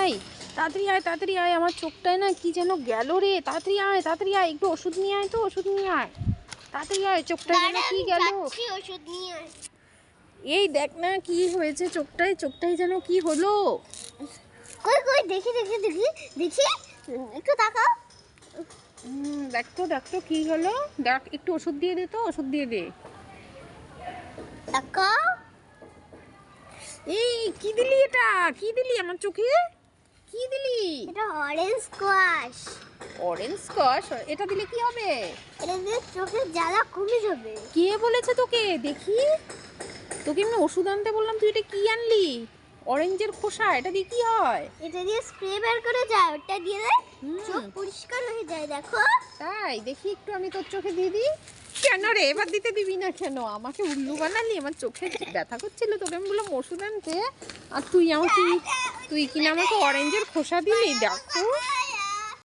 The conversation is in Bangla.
আয়, তাড়াতাড়ি আয়, তাড়াতাড়ি আয়, আমার চোখটায় না কি যেন গেল রে। তাড়াতাড়ি আয়, তাড়াতাড়ি আয়, একটু ওষুধ নিয়ে আয়, তো ওষুধ নিয়ে আয়, তাড়াতাড়ি আয়, চোখটায় যেন কি গেল। ওষুধ নিয়ে আয়। এই দেখ না কি হয়েছে চোখটায়, চোখটায় যেন কি হলো। কই কই দেখি দেখি দেখি দেখি, একটু তাকাও। দেখ তো, দেখ তো কি হলো, দেখ একটু ওষুধ দিয়ে দে, তো ওষুধ দিয়ে দে। তাকাও। এই কি দিলি, এটা কি দিলি আমার চোখে, কি দিলি? এটা অরেঞ্জ স্কোয়াশ। Orange squash? এটা দিলে কি হবে? এটা দিয়ে চোখের জ্বালা কমে যাবে। কে বলেছে তোকে? দেখি, তোকে আমি ওষুধ আনতে বললাম, তুই এটা কি আনলি? অরেঞ্জের খোসা, এটা দিয়ে কি হয়? এটা দিয়ে স্প্রে বের করে যায়, ওটা দিয়ে চোখ পরিষ্কার হয়ে যায়, দেখো। তাই? দেখি একটু আমি তোর চোখে দিয়ে দিই। কেন রে, এবার দিতে দিবি না কেন? আমাকে উল্লু বানালি, আমার চোখে ব্যথা করছিল, তোকে আমি বললাম ওষুধ আনতে, আর তুই কিনা আমাকে অরেঞ্জের খোসা দিলি। দেখো